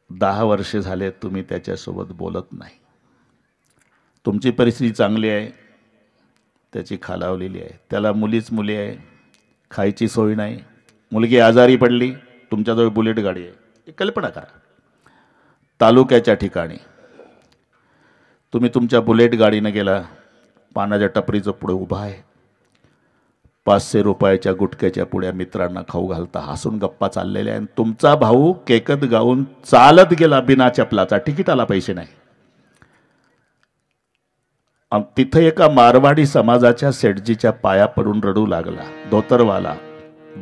10 वर्षे झाले तुम्ही त्याच्यासोबत बोलत नाही. तुमची परिस्थिती चांगली आहे, त्याची खालावलेली आहे. त्याला मुली आहे, खायची सोय नाही. मुलगी आजारी पडली, तुमच्याजवळ बुलेट गाडी आहे. एक कल्पना करा, तालुक्याच्या ठिकाणी तुम्ही तुमच्या बुलेट गाडीनं गेला, पानाच्या टपरीचं पुढे उभा आहे, 500 रुपयाच्या गुटख्याच्या पुड्या मित्रांना खाऊ घालता, हसून गप्पा चाललेल्या आहे. तुमचा भाऊ केकत गाऊन चालत गेला बिना चपलाचा, तिकिटाला पैसे नाही. तिथं एका मारवाडी समाजाच्या सेठजीच्या पाया पडून रडू लागला. धोतरवाला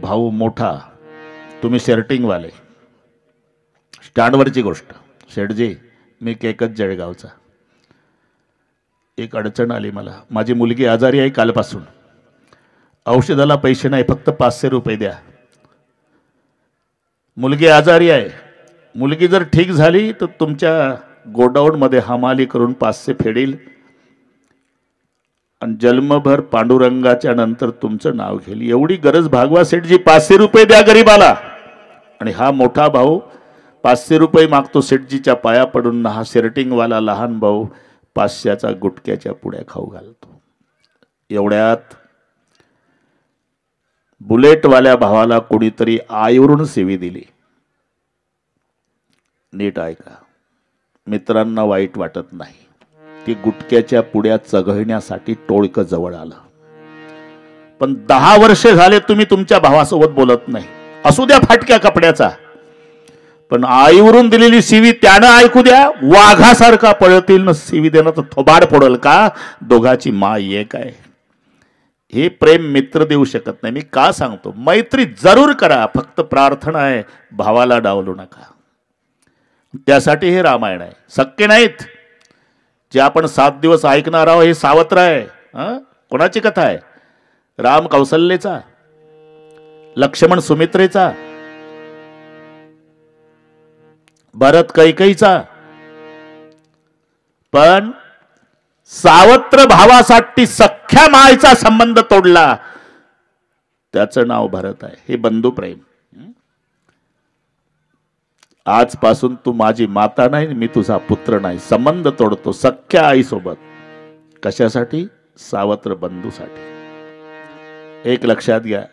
भाऊ मोठा, तुम्ही शर्टिंगवाले. स्टँडवरची गोष्ट. सेठजी, मी केकत जळगावचा. एक अडचण आली मला, माझी मुलगी आजारी आहे कालपासून, औषधाला पैसे नाही, फक्त 500 रुपये द्या. मुलगी आजारी आहे, मुलगी जर ठीक झाली तर तुमच्या गोडाऊनमध्ये हमाली करून 500 फेडील आणि जन्मभर पांडुरंगाच्या नंतर तुमचं नाव घेईल. एवढी गरज भागवा सेठजी, 500 रुपये द्या गरीबाला. आणि हा मोठा भाऊ 500 रुपये मागतो सेठजीच्या पाया पडून. हा शर्टिंगवाला लहान भाऊ 500च्या गुटक्याच्या पुड्या खाऊ घालतो. एवढ्यात बुलेटवाल्या भावाला कोणीतरी आईवरून सेवी दिली. नीट ऐका, मित्रांना वाईट वाटत नाही. ती गुटक्याच्या पुड्या चघळण्यासाठी टोळकं जवळ आलं. पण 10 वर्षे झाले तुम्ही तुमच्या भावासोबत बोलत नाही. असू द्या फाटक्या कपड्याचा, पण आईवरून दिलेली शिवी त्यानं ऐकू द्या. वाघासारखा पळतील न शिवी देणं तर थोबाड पडल का? दोघाची माय एक आहे. हे प्रेम मित्र देऊ शकत नाही. मी का सांगतो, मैत्री जरूर करा, फक्त प्रार्थना आहे भावाला डावलू नका. त्यासाठी हे रामायण आहे. शक्य नाहीत जे आपण 7 दिवस ऐकणार आहोत हे सावत्र आहे. कोणाची कथा आहे? राम कौशल्येचा, लक्ष्मण सुमित्रेचा, भरत कैकेयीचा. पण सावत्र भावासाठी सख्या मायचा संबंध तोडला, त्याचं नाव भरत आहे. हे बंधुप्रेम. आजपासून तू माझी माता नाही, मी तुझा पुत्र नाही. संबंध तोडतो सख्या आईसोबत. कशासाठी? सावत्र बंधूसाठी. एक लक्षात घ्या,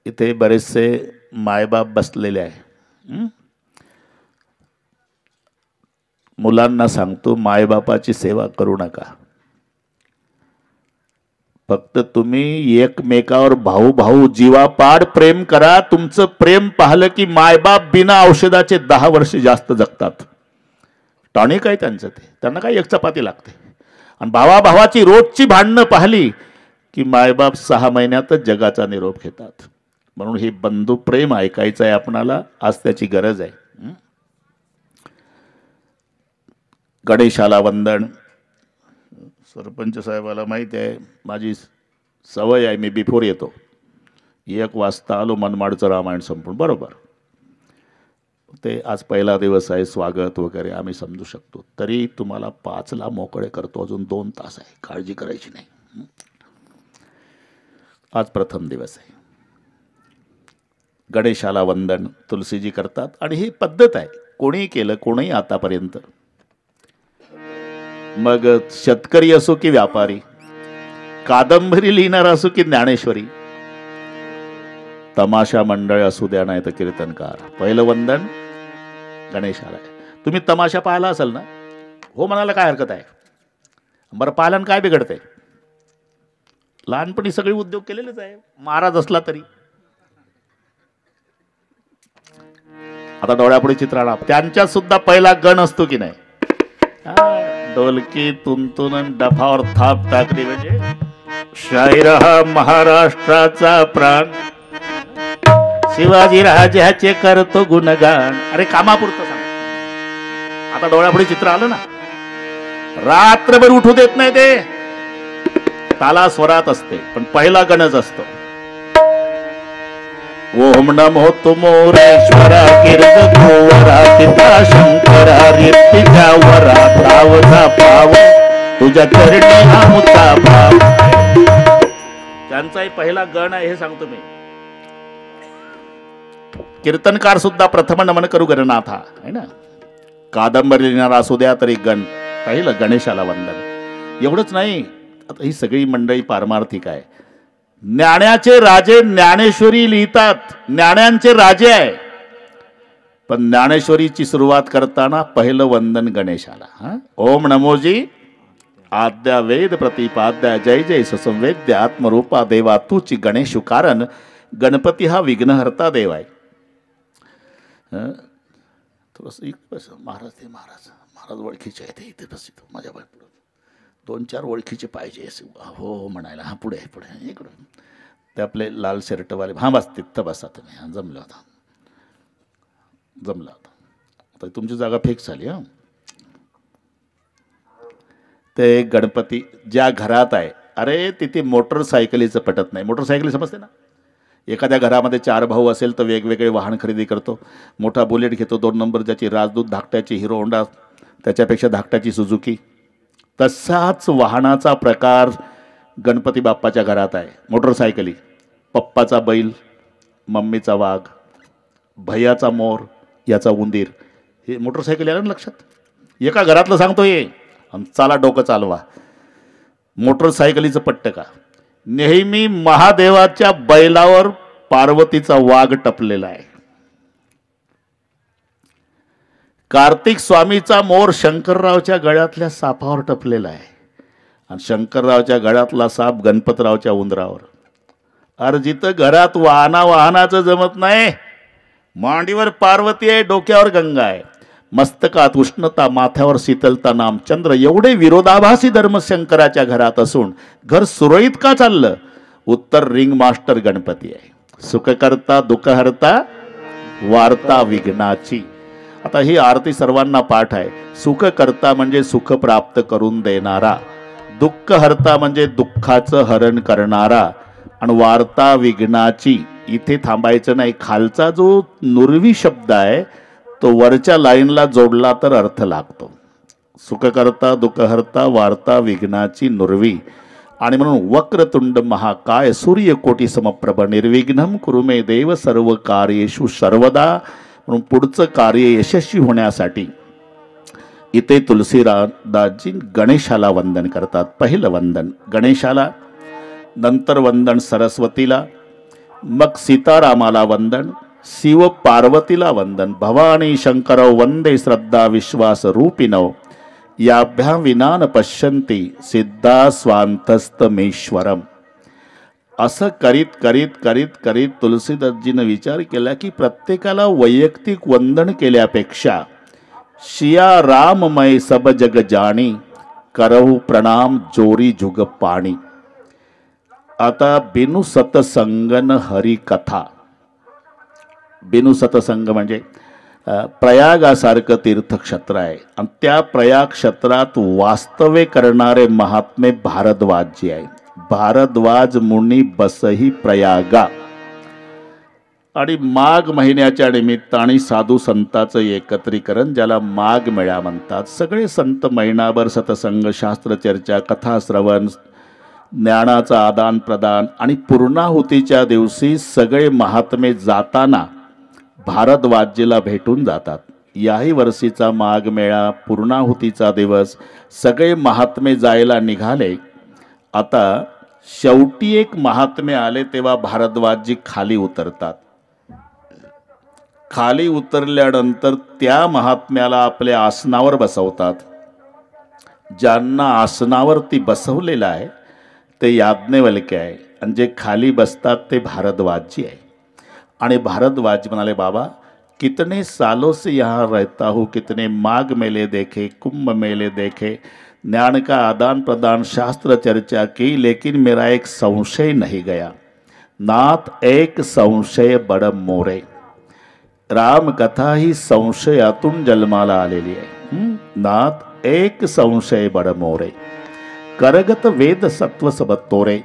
इथे बरेचसे मायबाप बसलेले आहे. मुलांना सांगतो, मायबापाची सेवा करू नका. फक्त तुम्ही एकमेकावर भाऊ भाऊ जीवापाड प्रेम करा. तुमचं प्रेम पाहिलं की मायबाप बिना औषधाचे 10 वर्ष जास्त जगतात. टॉनिक आहे त्यांचं ते, त्यांना काय एक चपाती लागते. आणि भावाभावाची रोजची भांडणं पाहिली की मायबाप 6 महिन्यातच जगाचा निरोप घेतात. म्हणून हे बंधू प्रेम ऐकायचं आहे आपणाला. आज त्याची गरज आहे. गणेशाला वंदन. सरपंच साहेबाला माहिती आहे माझी सवय आहे, मी बिफोर येतो. 1 वाजता आलो, मनमाडचं रामायण संपून बरोबर. ते आज पहिला दिवस आहे, स्वागत वगैरे आम्ही समजू शकतो. तरी तुम्हाला 5ला मोकळे करतो. अजून 2 तास आहे, काळजी करायची नाही. आज प्रथम दिवस आहे. गणेशाला वंदन तुलसीजी करतात आणि ही पद्धत आहे. कोणीही केलं, कोणीही आतापर्यंत. मग शेतकरी असो की व्यापारी, कादंबरी लिहिणार असो की ज्ञानेश्वरी, तमाशा मंडळ असू द्या नाही तर कीर्तनकार, पहिलं वंदन गणेशाला. तुम्ही तमाशा पाहिला असेल ना? हो म्हणाला, काय हरकत आहे? बरं, पालन काय बिघडतंय? लहानपणी सगळे उद्योग केलेलेच आहे, महाराज असला तरी. आता डोळ्यापुढे चित्राला त्यांच्या सुद्धा पहिला गण असतो की नाही? ढोलकी तुंतुन डफावर थाप टाकली म्हणजे शाहीर हा महाराष्ट्राचा प्राण, शिवाजी राजाचे करतो गुणगान. अरे कामापुरतं सांग. आता डोळ्यापुढे चित्र आलं ना? रात्रभर उठू देत नाही ते. ताला स्वरात असते, पण पहिला गणच असतो. ओम नमो तुमोरेश्वरा कीर्त गोवरा पिता शंकरा रीतीच्या वरा तावजा पाव तुझ्या चरणी आमुचा भाव. त्यांचाही पहिला गण आहे हे सांगतो मी. कीर्तनकार सुद्धा प्रथम नमन करू गणनाथा आहे ना. कादंबरी लिहिणारा असू द्या तरी पाहिलं गणेशाला वंदन. एवढंच नाही, आता ही सगळी मंडळी पारमार्थिक आहे. ज्ञानाचे राजे ज्ञानेश्वरी लिहितात, ज्ञानांचे राजे आहे. पण ज्ञानेश्वरीची सुरुवात करताना पहिलं वंदन गणेशाला. ओम नमोजी आद्या वेद प्रतिपाद्या जय जय ससंवेद्य आत्मरूपा देवा तूची गणेशु कारण. गणपती हा विघ्नहर्ता देव आहे. थोडंसं महाराज ते महाराज महाराज ओळखीचे आहे ते इथे बस माझ्या बाय पुढे 2-4 ओळखीचे पाहिजे हो म्हणायला. हा पुढे पुढे इकडं ते आपले लाल शर्टवाले. हां बस तिथं बसा तुम्ही. हां जमलं होता जमलं होता. आता तुमची जागा फिक्स झाली. हां ते गणपती ज्या घरात आहे, अरे तिथे मोटरसायकलीचं पटत नाही. मोटरसायकली समजते ना. एखाद्या घरामध्ये 4 भाऊ असेल तर वेगवेगळे वाहन खरेदी करतो. मोठा बुलेट घेतो 2 नंबर, ज्याची राजदूत धाकट्याची हिरो होंडा, त्याच्यापेक्षा धाकट्याची सुझुकी. तसाच वाहनाचा प्रकार गणपती बाप्पाच्या घरात आहे. मोटरसायकली, पप्पाचा बैल, मम्मीचा वाघ, भैयाचा मोर, याचा उंदीर. हे मोटरसायकल आलं ना लक्षात. एका घरातलं सांगतो ये आणि चाला डोकं चालवा. मोटरसायकलीचं पट्ट का. नेहमी महादेवाच्या बैलावर पार्वतीचा वाघ टपलेला आहे. कार्तिक स्वामीचा मोर शंकररावच्या गळ्यातल्या सापावर टपलेला आहे आणि शंकररावच्या गळ्यातला साप गणपतरावच्या उंदरावर. अरे जिथं घरात वाहनाचं जमत नाही, मांडीवर पार्वती आहे, डोक्यावर गंगा आहे, मस्तकात उष्णता, माथ्यावर शीतलता, नामचंद्र, एवढे विरोधाभासी धर्म शंकराच्या घरात असून घर सुरळीत का चाललं. उत्तर रिंग मास्टर गणपती आहे. सुखकर्ता दुःखहर्ता वार्ता विघ्नाची. आता ही आरती सर्वांना पाठ आहे. सुखकर्ता म्हणजे सुख प्राप्त करून देणारा, दुःखहर्ता म्हणजे दुःखाचं हरण करणारा, आणि वार्ता विघ्नाची. इथे थांबायचं नाही. खालचा जो नुरवी शब्द आहे तो वरच्या लाईनला जोडला तर अर्थ लागतो. सुखकर्ता दुःखहर्ता वार्ता विघ्नाची नुरवी. आणि म्हणून वक्रतुंड महाकाय सूर्यकोटी समप्रभ निर्विघ्नं कुरु मे देव सर्व कार्येषु सर्वदा. म्हणून पुढचं कार्य यशस्वी होण्यासाठी इथे तुलसीदासजी गणेशाला वंदन करतात. पहिलं वंदन गणेशाला, नंतर वंदन सरस्वतीला, मग सीतारामाला वंदन, शिव पार्वतीला वंदन. भवानी शंकरौ वंदे श्रद्धा विश्वास रूपिणौ याभ्यां विना न पश्यन्ति सिद्धा स्वांतस्तमेश्वरम. असं करीत करीत करीत करीत तुलसीदासजीनं विचार केला की प्रत्येकाला वैयक्तिक वंदन केल्यापेक्षा शिया राममय सब जग जाणी करहु प्रणाम जोरी जुग पाणी. आता बिनु सतसंगन हरी कथा. बिनु सतसंग म्हणजे प्रयागासारखं तीर्थक्षेत्र आहे आणि त्या प्रयाग क्षेत्रात वास्तव्य करणारे महात्मे भारद्वाजजी आहे. भारद्वाज मुनी बसही प्रयागा. आणि माघ महिन्याच्या निमित्ताने साधू संतांचं एकत्रीकरण, ज्याला माघ मेळा म्हणतात. सगळे संत महिनाभर सतसंग, शास्त्र चर्चा, कथा श्रवण, ज्ञानाचं आदान प्रदान आणि पूर्णाहुतीच्या दिवशी सगळे महात्मे जाताना भारद्वाजजीला भेटून जातात. याही वर्षीचा माघ मेळा, पूर्णाहुतीचा दिवस, सगळे महात्मे जायला निघाले. आता शेवटी एक महात्मे आले तेव्हा भारद्वाजजी खाली उतरतात. खाली उतरल्यानंतर त्या महात्म्याला आपल्या आसनावर बसवतात. ज्यांना आसनावरती बसवलेलं आहे ते याज्ञवल्क्य आहे आणि जे खाली बसतात ते भारद्वाजजी आहे. आणि भारद्वाज म्हणाले, बाबा कितने सालों से यहाँ रहता हूँ, कितने माघ मेले देखे, कुंभ मेले देखे, ज्ञान का आदान प्रदान, शास्त्र चर्चा की, लेकिन मेरा एक संशय नहीं गया. नाथ एक संशय बड़ मोरे. राम कथा ही संशयातून जन्माला आलेली आहे. नाथ एक संशय बड़ मोरे, करगत वेद सत्व सब तोरे.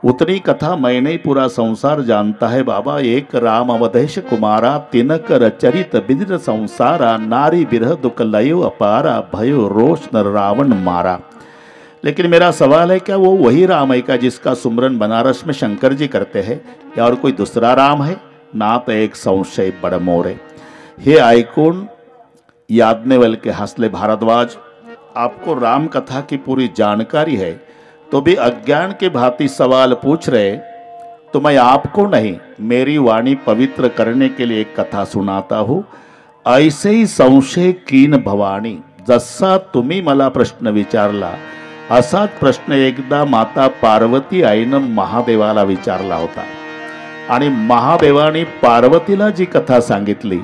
उतनी कथा मैंने पूरा संसार जानता है बाबा. एक राम अवधेश कुमारा, तिनकर चरित बिदिर संसारा, नारी बिरह दुख लयो अपारा, भयो रोष नर रावण मारा. लेकिन मेरा सवाल है, क्या वो वही राम है क्या जिसका सुमरन बनारस में शंकर जी करते हैं, या और कोई दूसरा राम है? नाथ एक संशय बड़ मोरे. हे ऐकून याज्ञवल्क्य हंसले, भारद्वाज आपको राम कथा की पूरी जानकारी है तो भी अज्ञान के भांति सवाल पूछ रहे, तो मैं आपको नहीं मेरी वाणी पवित्र करने के लिए एक कथा सुनाता हूं। ऐसे ही संशय कीन भवानी, जसा तुम्ही मला प्रश्न विचारला असाच प्रश्न एकदा माता पार्वती आईनं महादेवाला विचारला होता आणि महादेवाने पार्वतीला जी कथा सांगितली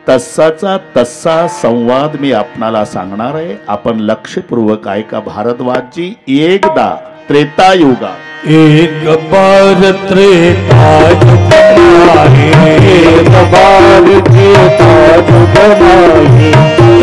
तसाचा तसा संवाद मी आपणाला सांगणार आहे। आपण लक्षपूर्वक ऐका भारद्वाजजी। एकदा त्रेतायुगा एक बार त्रेता युग माहे, एक बार त्रेता युग माहे,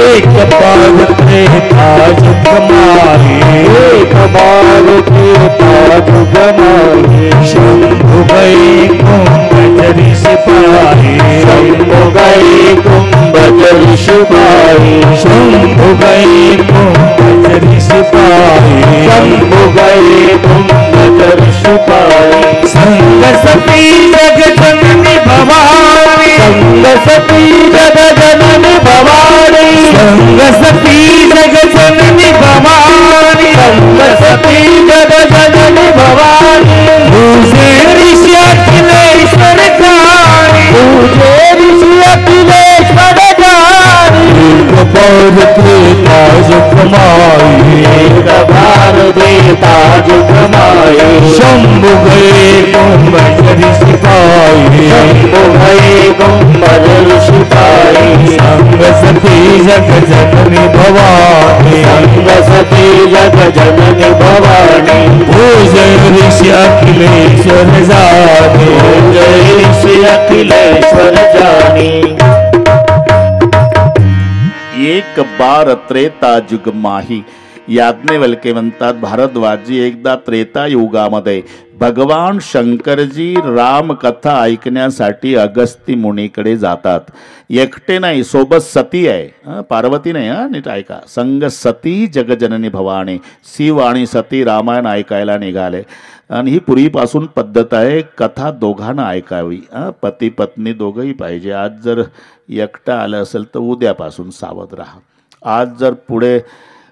एक बार त्रेता युग माहे, एक बार त्रेता युग माहे। शंभु गए कुंभजरी सिपाही, शंभु गए कुंभजरी सिपाही, शंभु गए कुंभजरी सिपाही, शंभु गए कुंभजरी सिपाही। संग सती जग जननी भवानी, संग सती जग जननी भवानी, संग सती जग जननी भवानी, संग सती जग जननी भवानी। पूजे ऋषि अखिलेश्वर ज्ञानी, पूजे ऋषि अखिलेश्वर ज्ञानी। एक बार त्रेता युग माहे, एक बार त्रेता युग माहे। शंभु गए कुंभजरी सिपाही, शंभु गए कुंभजरी सिपाही। संग सती जग जननी भवानी, संग सती जग जननी भवानी। पूजय ऋषि अखिलेश्वर जानी, पूजय ऋषि अखिलेश्वर जानी। एक बार त्रेता युग माही। याज्ञवल्क्य म्हणतात, भारद्वाजजी एकदा त्रेता युगामध्ये भगवान शंकरजी राम कथा ऐकण्यासाठी अगस्ती मुनीकडे जातात। एकटे नाही, सोबत सती आहे, पार्वती नाही, नीट ऐका। संग सती जगजननी भवानी, शिव आणि सती रामायण ऐकायला निघाले आणि ही पूर्वीपासून पद्धत आहे, कथा दोघांना ऐकावी, पती पत्नी दोघंही पाहिजे। आज जर एकटा आलं असेल तर उद्यापासून सावध राहा। आज जर पुढे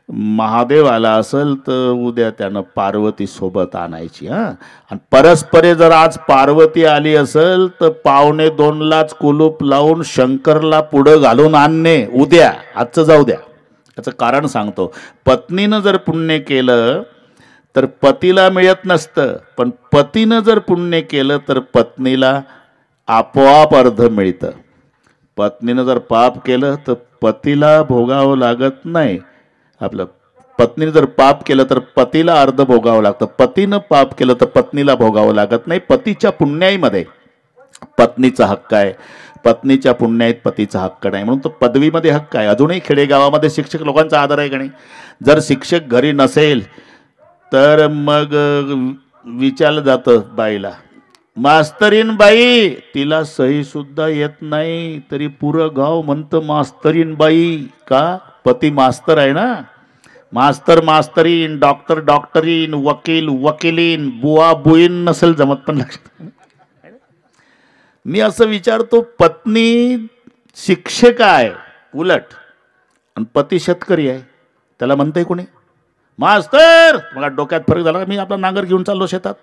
महादेव आला असेल तर उद्या त्यानं पार्वती सोबत आणायची। आणि परस्परे जर आज पार्वती आली असेल तर 1:45लाच कुलूप लावून शंकरला पुढं घालून आणणे उद्या, आजचं जाऊ द्या। याचं कारण सांगतो, पत्नीनं जर पुण्य केलं तर पतीला मिळत नसतं, पण पतीनं जर पुण्य केलं तर पत्नीला आपोआप अर्ध मिळतं। पत्नीनं जर पाप केलं तर पतीला भोगावं लागत नाही। आपलं पत्नीने जर पाप केलं तर पतीला अर्ध भोगावं लागतं, पतीनं पाप केलं तर पत्नीला भोगावं लागत नाही। पतीच्या पुण्याईमध्ये पत्नीचा हक्क आहे, पत्नीच्या पुण्याईत पतीचा हक्क नाही, म्हणून तो पदवीमध्ये हक्क आहे। अजूनही खेडेगावामध्ये शिक्षक लोकांचा आदर आहे का नाही? जर शिक्षक घरी नसेल तर मग विचारलं जातं बाईला, मास्तरीन बाई, तिला सही सुद्धा येत नाही तरी पुरं गाव म्हणतं मास्तरीन बाई, का? पती मास्तर आहे ना। मास्तर मास्तरीन, डॉक्टर डॉक्टरीन, वकील वकिलीन, बुवा बुईन नसेल जमत, पण लक्षात। मी असं विचारतो, पत्नी शिक्षक आहे उलट आणि पती शेतकरी आहे, त्याला म्हणतंय कोणी मास्तर? मला डोक्यात फरक झाला, मी आपला नांगर घेऊन चाललो शेतात।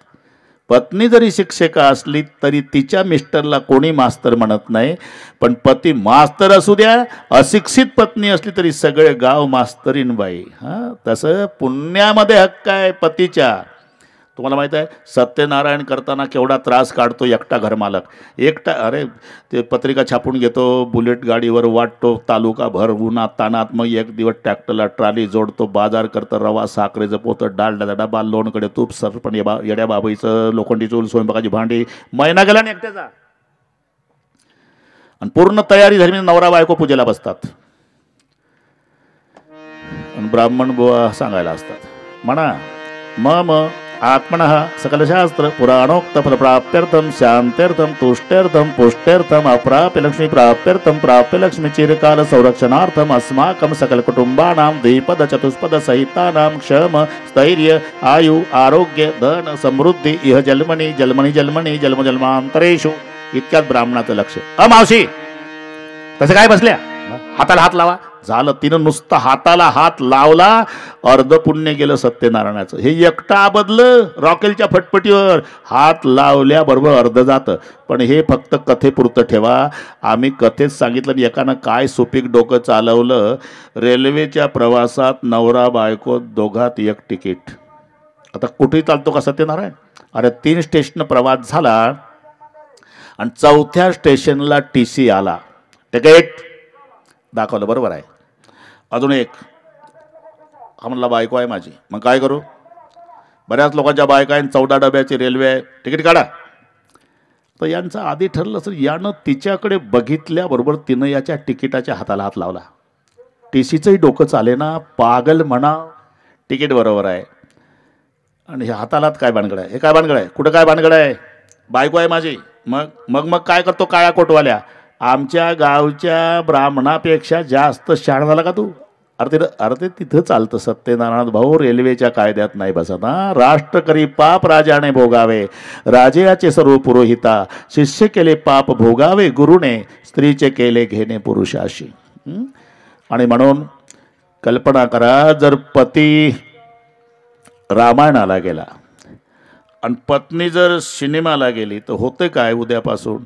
पत्नी जरी शिक्षिका असली तरी तिच्या मिस्टरला कोणी मास्तर म्हणत नाही, पण पती मास्तर असू द्या, अशिक्षित पत्नी असली तरी सगळे गाव मास्तरीन बाई। तसं पुण्यामध्ये हक्क आहे पतीच्या। तुम्हाला माहित आहे सत्यनारायण करताना केवढा त्रास काढतो एकटा घरमालक, एकटा। अरे ते पत्रिका छापून घेतो, बुलेट गाडीवर वाटतो तालुका भर उन्हात तानात, मग एक दिवस ट्रॅक्टरला ट्राली जोडतो, बाजार करतं, रवा साखरेचं पोतं, डाळ डबा, लोणकडे तूप, सरपण येड्या बाबाईचं लोखंडी चूल, स्वयंपाकाची भांडी, महिना गेला ना एकट्याचा। आणि पूर्ण तयारी झाली म्हणजे नवरा बायको पूजेला बसतात आणि ब्राह्मण बुवा सांगायला असतात, म्हणा मम आत्मनः सकलशास्त्र पुराणोक्त फलप्राप्त्यर्थम शांत्यर्थम तुष्ट्यर्थम पुष्ट्यर्थम अप्राप्य लक्ष्मी प्राप्त्यर्थम प्राप्य लक्ष्मी चिरकाल संरक्षणार्थम अस्माकं सकल कुटुंबानां द्विपद चतुष्पद सहितानां क्षम स्थैर्य आयु आरोग्य धन समृद्धी इह जन्मनी जन्मनी जन्मनी जन्म जन्मांतरेषु। इतक्यात ब्राह्मणाचं लक्ष, मावशी तसं काय बसल्या? हाताला हात लावा. झालं, तिनं नुसतं हाताला हात लावला, अर्ध पुण्य गेलं सत्यनारायणाचं. हे एकटा बदलं रॉकेलच्या फटफटीवर हात लावल्याबरोबर अर्ध जातं. पण हे फक्त कथेपुरतं ठेवा. आम्ही कथेत सांगितलं. एकानं काय सुपीक डोकं चालवलं. रेल्वेच्या प्रवासात नवरा बायको दोघात एक तिकीट. आता कुठेही चालतो का सत्यनारायण? अरे 3 स्टेशन प्रवास झाला आणि 4थ्या स्टेशनला TC आला. तिकीट दाखवलं, बरोबर आहे. अजून एक, हा म्हणला बायको आहे माझी. मग काय करू? बऱ्याच लोकांच्या बायका आहे, 14 डब्याची रेल्वे आहे, तिकीट काढा. तर यांचं आधी ठरलं असेल. यानं तिच्याकडे बघितल्याबरोबर तिनं याच्या तिकिटाच्या हाताला हात लावला. TCचंही डोकं चाले ना, पागल म्हणा, तिकीट बरोबर आहे. आणि हे हाताला काय भानगड आहे? हे काय भानगड आहे? कुठं काय भानगड आहे? बायको आहे माझी. मग मग मग काय करतो काळ्या कोटवाल्या? आमच्या गावच्या ब्राह्मणापेक्षा जास्त शहाणा झाला का तू? अरे तिथं चालतं सत्यनारायण भाऊ, रेल्वेच्या कायद्यात नाही बसत. राष्ट्र करी पाप राजाने भोगावे, राजयाचे सर्व पुरोहिता, शिष्य केले पाप भोगावे गुरुने, स्त्रीचे केले घेणे पुरुषाशी. आणि म्हणून कल्पना करा, जर पती रामायणाला गेला आणि पत्नी जर सिनेमाला गेली तर होते काय? उद्यापासून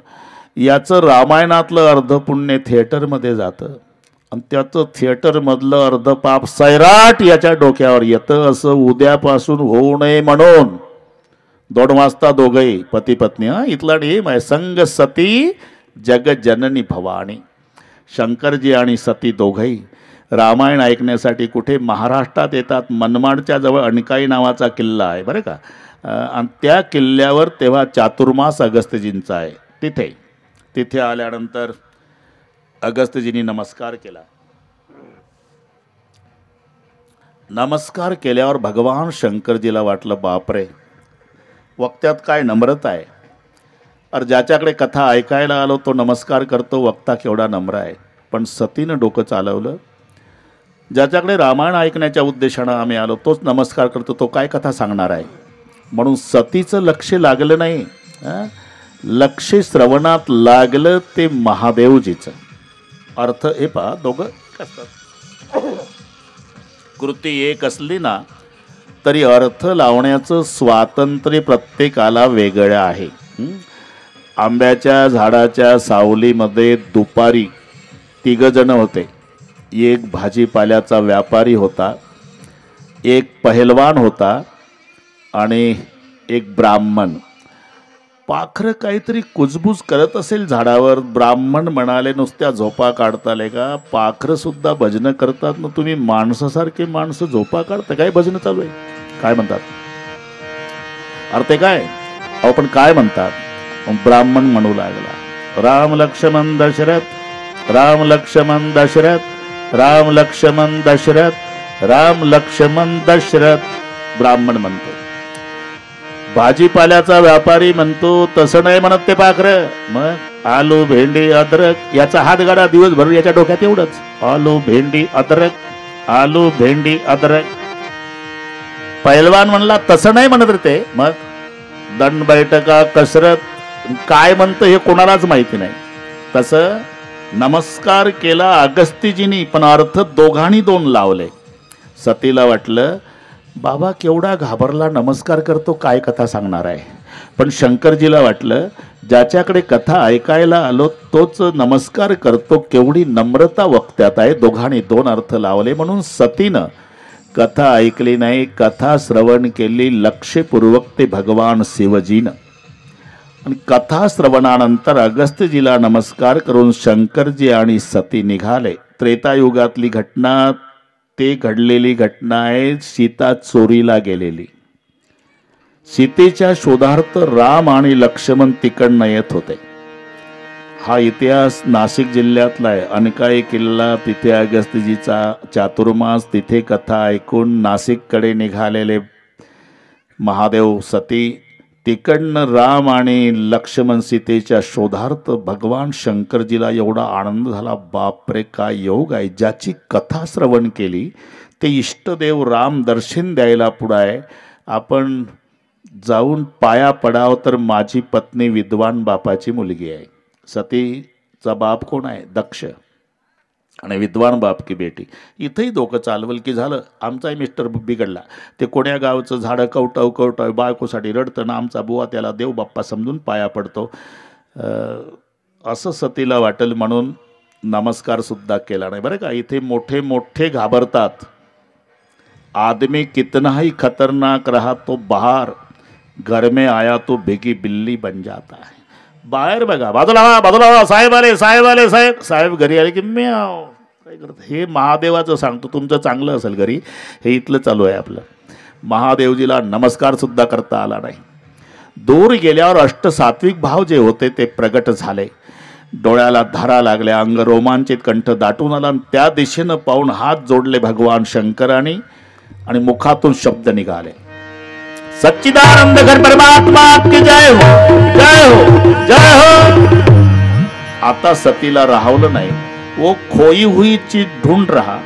याचं रामायणातलं अर्ध पुण्य थिएटरमध्ये जातं आणि त्याचं थिएटरमधलं अर्ध पाप सैराट याच्या डोक्यावर येतं. असं उद्यापासून होऊ नये म्हणून 2 वाजता दोघंही पती पत्नी, इथला नियम आहे. संग सती जग जननी भवानी. शंकरजी आणि सती दोघंही रामायण ऐकण्यासाठी कुठे महाराष्ट्रात येतात. मनमाडच्या जवळ अणकाई नावाचा किल्ला आहे बरं का. आणि त्या किल्ल्यावर तेव्हा चातुर्मास अगस्त्यजींचा आहे. तिथे आल्यानंतर अगस्त्यजींनी नमस्कार केला. नमस्कार केल्यावर भगवान शंकरजीला वाटलं बापरे, वक्त्यात काय नम्रता आहे. अरे ज्याच्याकडे कथा ऐकायला आलो तो नमस्कार करतो, वक्ता केवढा नम्र आहे. पण सतीनं डोकं चालवलं. ज्याच्याकडे रामायण ऐकण्याच्या उद्देशानं आम्ही आलो तोच नमस्कार करतो, तो काय कथा सांगणार आहे. म्हणून सतीचं लक्ष लागलं नाही. लक्ष श्रवणात लागलं ते महादेवजीचं. अर्थ हे पहा, दोघं असतात. कृती एक असली ना तरी अर्थ लावण्याचं स्वातंत्र्य प्रत्येकाला वेगळं आहे. आंब्याच्या झाडाच्या सावलीमध्ये दुपारी 3 जण होते. एक भाजीपाल्याचा व्यापारी होता, एक पहलवान होता आणि एक ब्राह्मण. पाखरं काहीतरी कुजबूज करत असेल झाडावर. ब्राह्मण म्हणाले, नुसत्या झोपा काढताले का? पाखरं सुद्धा भजनं करतात ना, तुम्ही माणसासारखे माणसं झोपा काढता काय? भजनं चालू आहे काय म्हणतात? अर्थ काय? अहो पण काय म्हणतात? ब्राह्मण म्हणू लागला, राम लक्ष्मण दशरथ, राम लक्ष्मण दशरथ, राम लक्ष्मण दशरथ, राम लक्ष्मण दशरथ. ब्राह्मण म्हणतो. भाजीपाल्याचा व्यापारी म्हणतो तसं नाही म्हणत ते पाखरं. मग आलू भेंडी अद्रक, याचा हातगाडा दिवसभर याच्या डोक्यात एवढंच, आलू भेंडी अद्रक, आलू भेंडी अद्रक. पहिलवान म्हणला तसं नाही म्हणत रे ते. मग दंड बैठका कसरत काय म्हणतं हे कोणालाच माहिती नाही. तसं नमस्कार केला अगस्त्यजींनी, पण अर्थ दोघांनी 2 लावले. सतीला वाटलं बाबा केवढा घाबरला, नमस्कार करतो, काय कथा सांगणार आहे. पण शंकरजीला वाटलं ज्याच्याकडे कथा ऐकायला आलो तोच नमस्कार करतो, केवढी नम्रता वक्त्यात आहे. दोघांनी 2 अर्थ लावले. म्हणून सतीनं कथा ऐकली नाही, कथा श्रवण केली लक्षपूर्वक ते भगवान शिवजीनं. आणि कथा श्रवणानंतर अगस्त्यजीला नमस्कार करून शंकरजी आणि सती निघाले. त्रेतायुगातली घटना, ते घडलेली घटना आहे. सीता चोरीला गेलेली. सीतेच्या शोधार्थ राम आणि लक्ष्मण तिकडनं येत होते. हा इतिहास नाशिक जिल्ह्यातला आहे. अणकाई किल्ला, तिथे अगस्त्यजीचा चातुर्मास, तिथे कथा ऐकून नाशिककडे निघालेले महादेव सती. तिकडनं राम आणि लक्ष्मण सीतेच्या शोधार्थ भगवान शंकरजीला एवढा आनंद झाला. बापरे काय योग आहे. ज्याची कथा श्रवण केली ते इष्टदेव राम दर्शन द्यायला पुढाय. आपण जाऊन पाया पडाव तर माझी पत्नी विद्वान बापाची मुलगी आहे. सतीचा बाप कोण आहे? दक्ष. आणि विद्वान बाप की बेटी इथंही डोकं चालवल की झालं. आमचाही मिस्टर बिघडला. ते कोण्या गावचं झाडं कवटाव बायकोसाठी रडतं ना आमचा बुवा त्याला देव बाप्पा समजून पाया पडतो. असं सतीला वाटेल म्हणून नमस्कार सुद्धा केला नाही बरं का. इथे मोठे मोठे घाबरतात. आदमी कितना ही खतरनाक रहा तो बाहर, घर में आया तो बेगी बिल्ली बन जाता है. बाहेर बघा, बाजूला साहेब आले साहेब घरी आले की म्याव काय करत. हे महादेवाचं सांगतो, तुमचं चांगलं असेल घरी, हे इथलं चालू आहे आपलं. महादेवजीला नमस्कार सुद्धा करता आला नाही. दूर गेल्यावर अष्टसात्विक भाव जे होते ते प्रगट झाले. डोळ्याला धारा लागल्या, अंग रोमांचित, कंठ दाटून आला. आणि त्या दिशेनं पाहून हात जोडले भगवान शंकरांनी आणि मुखातून शब्द निघाले, सच्चिदानंद घन परमात्मा की जय हो, जय हो, जय हो. आता सतीला राहवलं नाही. वो खोई हुई चीज ढूंढ रहा.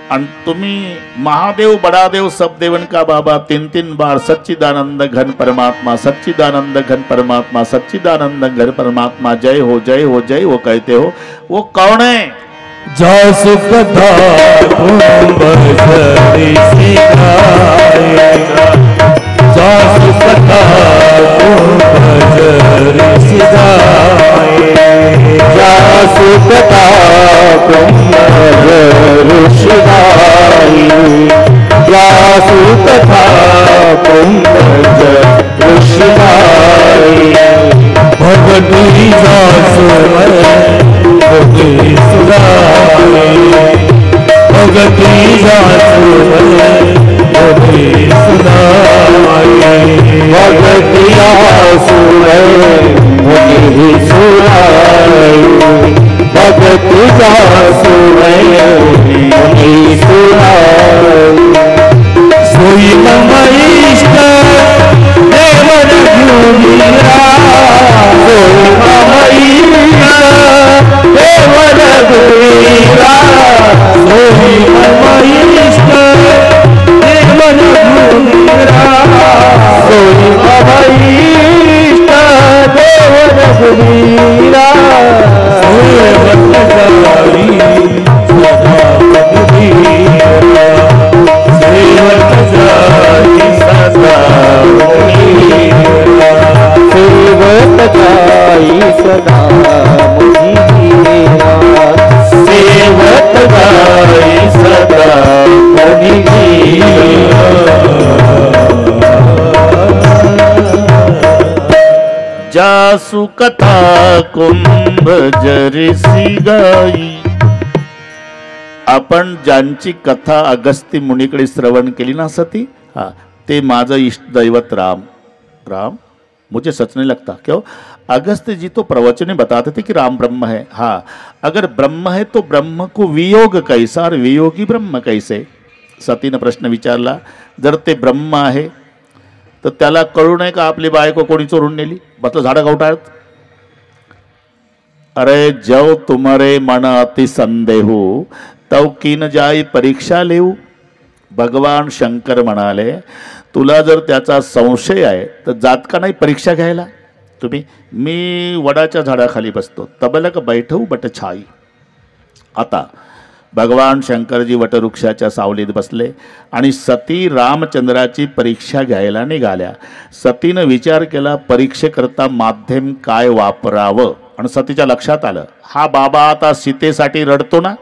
आणि तुम्ही महादेव बडादेव सब देवन का बाबा 3 बार सच्चिदानंद घन परमात्मा, सच्चिदानंद घन परमात्मा, सच्चिदानंद घन परमात्मा, जय हो जय हो जय हो कहते हो. वो कौन है? जास कथा कुंभ जरी सिधाएगा, जास कथा कुंभ जरी सिधाएगा, जास कथा कुंभ जरी सिधाएगा, जास कथा कुंभ जरी सिधाएगा. भगवती जास भगवती सुधारे, भगवती जासु भगवती सुधारे, भगवती जासु भगवती सुधारे, भगवती जासु भगवती सुधारे. सोई मम इष्ट देव रघुवीरा, सोई मम इष्ट देव रघुवीरा, सोई मम इष्ट देव रघुवीरा, सोई मम इष्ट देव रघुवीरा. सेवक जाई सदा रघुवीरा, सेवक जाई सदा रघुवीरा, सेवक जाई सदा मुनिवीरा, सेवक जाई सदा मुनिवीरा. जासु कथा कुंभ जरीसी गाई. आपण ज्यांची कथा अगस्ती मुनीकडे श्रवण केली ना सती, हा ते माझं इष्ट दैवत राम. राम मुझे सच नहीं लगता. क्यों? अगस्त्य जी तो प्रवचन में बताते थे कि राम ब्रह्म है. हाँ, अगर ब्रह्म है तो ब्रह्म को वियोग कैसा और वियोगी ब्रह्म कैसे. सतीनं प्रश्न विचारला, जर ते ब्रह्म आहे तर त्याला कळू नये का आपली बायको कोणी चोरून नेली, म्हटलं झाडं कवटाळत. अरे जव तुम्हारे मन अति संदेहू तव कीन जाई परीक्षा लेऊ. भगवान शंकर म्हणाले, तुला जर त्याचा संशय आहे तर जात का नाही परीक्षा घ्यायला. तुम्ही मी वडाच्या झाडाखाली बसतो, तबलक बैठवू बट छाई. आता भगवान शंकरजी वटवृक्षाच्या सावलीत बसले आणि सती रामचंद्राची परीक्षा घ्यायला निघाल्या. सतीनं विचार केला, परीक्षेकरता माध्यम काय वापरावं. आणि सतीच्या लक्षात आलं, हा बाबा आता सीतेसाठी रडतो ना,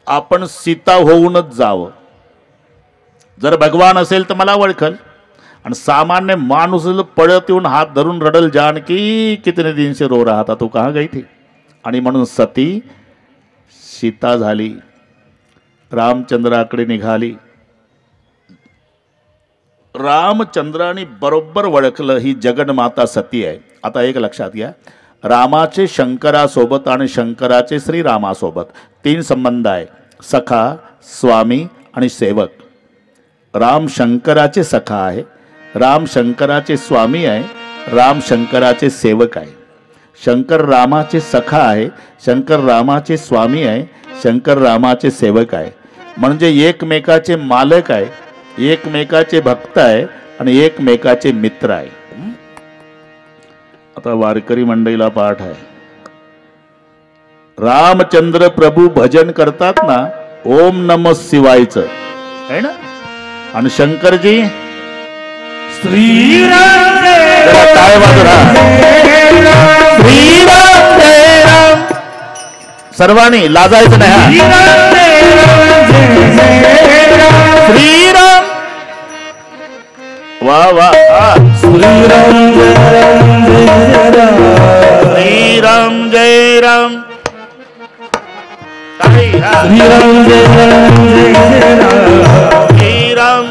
आपण सीता होऊनच जावं. जर भगवान असेल तर मला ओळखल, आणि सामान्य माणूस पळत येऊन हात धरून रडल, जानकी कितने दिन से रो रहा था, तू कहाँ गई थी. आणि म्हणून सती सीता झाली, रामचंद्राकडे निघाली. रामचंद्राने बरोबर ओळखलं ही जगन्माता सती आहे. आता एक लक्षात घ्या, रामाचे शंकरासोबत आणि शंकराचे श्रीरामासोबत 3 संबंध आहे, सखा, स्वामी आणि सेवक. राम शंकराचे सखा आहे, राम शंकराचे स्वामी आहे, राम शंकराचे सेवक आहे. शंकर रामाचे सखा आहे, शंकर रामाचे स्वामी आहे, शंकर रामाचे सेवक आहे. म्हणजे एकमेकाचे मालक आहे, एकमेकाचे भक्त आहे आणि एकमेकाचे मित्र आहे. आता वारकरी मंडळीला पाठ आहे, रामचंद्र प्रभू भजन करतात ना ओम नमः शिवायचं है ना, आणि शंकरजी श्रीराम काय बाजूला श्रीराम जय राम, सर्वांनी लाजायचं नाही श्रीराम वा वा श्रीराम श्रीराम जय राम श्रीराम श्रीराम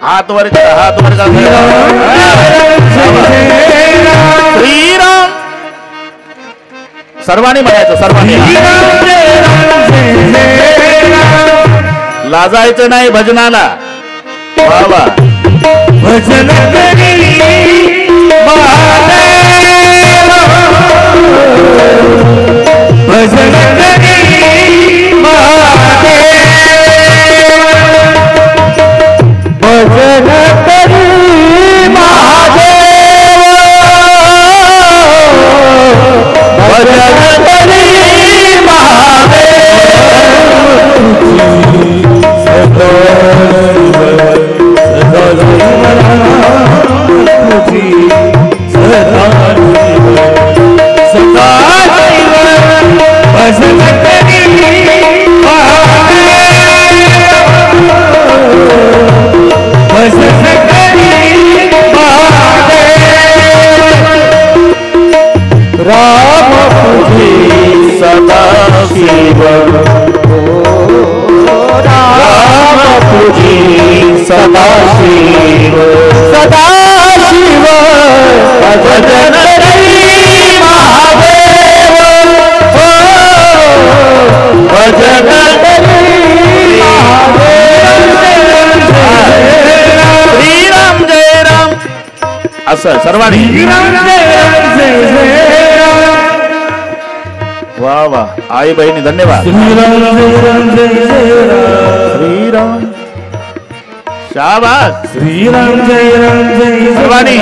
हात वर करा, हात वर करा. श्रीराम सर्वांनी म्हणायचं, सर्वांनी लाजायचं नाही भजनाला. वा वा भजन करी महादेव, भजन करी महादेव, भजन करी महादेव, भजन करी महादेव, राम तुझी सदा शिव, राम तुझी सदा शिव, सदा शिव, भजन करी महादेव, भजन करी महादेव, श्रीराम जय राम असं सर्वांनी. वा वा आई बहिणी धन्यवाद. श्रीराम शाबास. श्रीराम जय राम जय सर्वांनी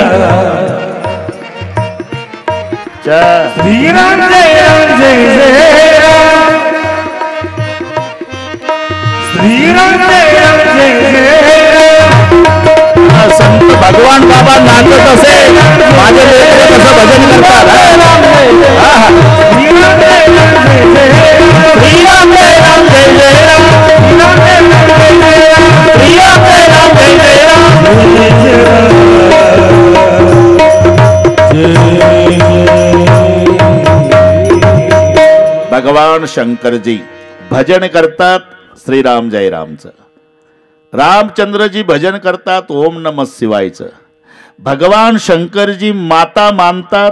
श्रीराम जय राम जय राम, श्रीराम जय राम जय राम. संत भगवान बाबा नाचत असे माझे लेकरं कसं भजन करतात. श्रीराम जय राम जय श्रीराम जय राम जय जय राम, श्रीराम जय राम जय श्रीराम जय राम जय जय राम. भगवान शंकरजी भजन करतात श्रीराम जय रामचं. रामचंद्रजी भजन करतात ओम नमः शिवायचं. भगवान शंकरजी माता मानतात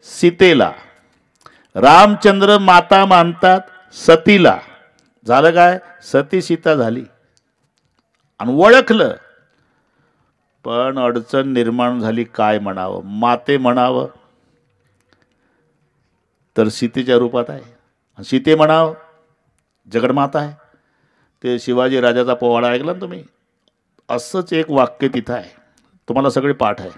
सीतेला, रामचंद्र माता मानतात सतीला. झालं काय, सती सीता झाली आणि ओळखलं, पण अडचण निर्माण झाली. काय म्हणावं, माते म्हणावं तर सीतेच्या रूपात आहे, सीते म्हणावं जगन्माता आहे. ते शिवाजी राजाचा पोवाडा ऐकला ना तुम्ही, असंच एक वाक्य तिथं आहे, तुम्हाला सगळे पाठ आहे.